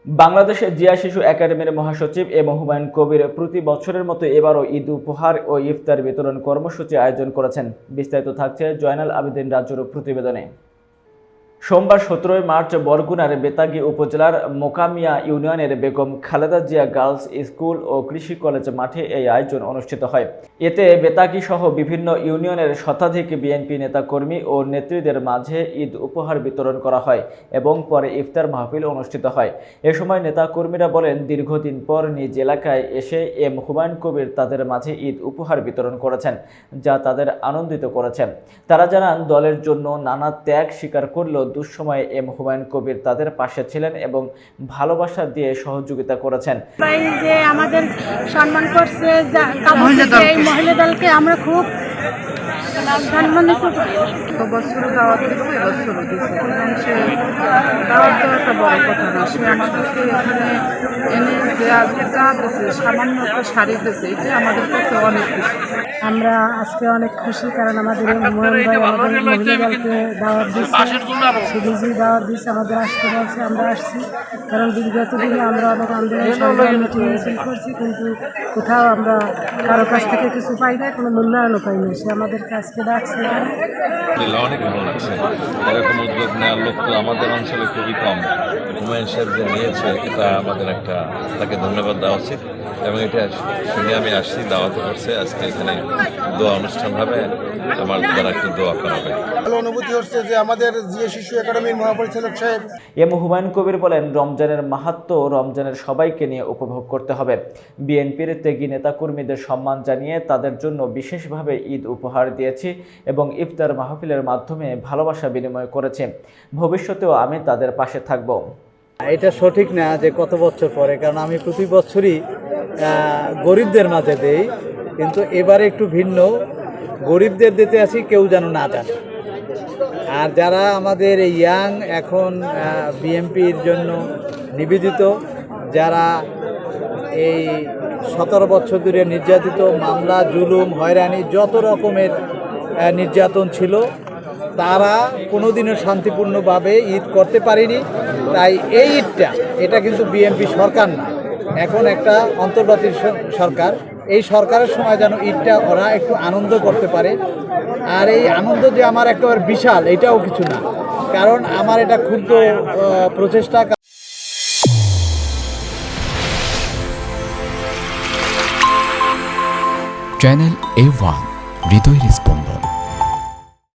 বাংলাদেশের জিয়া শিশু একাডেমির মহাসচিব হুমায়ুন কবির প্রতি বছরের মতো এবারও ঈদ উপহার ও ইফতার বিতরণ কর্মসূচি আয়োজন করেছেন। বিস্তারিত থাকছে জয়নাল আবেদিন রাজুর প্রতিবেদনে। সোমবার 17 মার্চ বরগুনার বেতাগী উপজেলার মোকামিয়া ইউনিয়নের বেগম খালেদা জিয়া গার্লস স্কুল ও কৃষি কলেজ মাঠে এই আয়োজন অনুষ্ঠিত হয়। এতে বেতাগী সহ বিভিন্ন ইউনিয়নের শতাধিক বিএনপি নেতাকর্মী ও নেত্রীদের মাঝে ঈদ উপহার বিতরণ করা হয় এবং পরে ইফতার মাহফিল অনুষ্ঠিত হয়। এ সময় নেতাকর্মীরা বলেন, দীর্ঘদিন পর নিজ এলাকায় এসে হুমায়ুন কবির তাদের মাঝে ঈদ উপহার বিতরণ করেছেন, যা তাদের আনন্দিত করেছেন। তারা জানান, দলের জন্য নানা ত্যাগ স্বীকার করলেও দুঃসময়ে হুমায়ুন কবির তাদের পাশে ছিলেন এবং ভালোবাসা দিয়ে সহযোগিতা করেছেন। যে আমাদের সম্মান করছে মহিলা দলকে আমরা খুব সম্মানিত করি। বছর দাওয়াত দিচ্ছে, এবছরও দিচ্ছে। দাওয়াত তো একটা বড় কথা না, সে আমাদেরকে এখানে এনে যে আজকে চা দিচ্ছে, সামান্য একটা শাড়ি দিচ্ছে, এটা আমাদের কাছে অনেক কিছু। আমরা আজকে অনেক খুশি, কারণ আমাদের হুমায়ুন ভাই আমাদের মহিলা দলকে দাওয়াত দিচ্ছে, সুবিজি দাওয়াত দিচ্ছে, আমাদের আসতে বলছে, আমরা আসছি। কারণ বিগত দিনে আমরা অনেক আন্দোলন মিটিং মিছিল করছি, কিন্তু কোথাও আমরা কারো কাছ থেকে কিছু পাই না, কোনো মূল্যায়নও পাই না। সে আমাদের কাছকে ডাকছে। অনেক ভালো লাগছে। এরকম উদ্যোগ নেওয়ার লোক তো আমাদের অঞ্চলে খুবই কম। হুমায়ুন সাহেব যে নিয়েছে, এটা আমাদের তাকে ধন্যবাদ দেওয়া উচিত। এবং এটা শুনে আমি আসছি, দাওয়াতে করছে। আজকে এখানে দোয়া অনুষ্ঠান হবে, আমার দ্বারা একটু দোয়া করা হবে। ভালো অনুভূতি হচ্ছে যে আমাদের জিয়া শিশু একাডেমির মহাপরিচালক সাহেব হুমায়ুন কবির বলেন, রমজানের মাহাত্ম্য রমজানের সবাইকে নিয়ে উপভোগ করতে হবে। বিএনপির ত্যাগী নেতাকর্মীদের সম্মান জানিয়ে তাদের জন্য বিশেষভাবে ঈদ উপহার দিয়েছি এবং ইফতার মাহফিলের মাধ্যমে ভালোবাসা বিনিময় করেছি। ভবিষ্যতেও আমি তাদের পাশে থাকব। এটা সঠিক না যে কত বছর পরে, কারণ আমি প্রতি বছরই গরিবদের মাঝে দেই, কিন্তু এবারে একটু ভিন্ন। গরিবদের দিতে আসি, কেউ যেন না জানে। আর যারা আমাদের ইয়াং, এখন বিএনপির জন্য নিবেদিত, যারা এই 17 বছর ধরে নির্যাতিত, মামলা, জুলুম, হয়রানি, যত রকমের নির্যাতন ছিল, তারা কোনোদিনও শান্তিপূর্ণভাবে ঈদ করতে পারেনি। তাই এই ঈদটা, এটা কিন্তু বিএনপি সরকার না, এখন একটা অন্তর্বর্তী সরকার। এই সরকারের সময় যেন ঈদটা ওরা একটু আনন্দ করতে পারে। আর এই আনন্দ যে আমার একেবারে বিশাল, এটাও কিছু না, কারণ আমার এটা ক্ষুদ্র প্রচেষ্টা। চ্যানেল A1 হৃদয়ের স্পন্দন।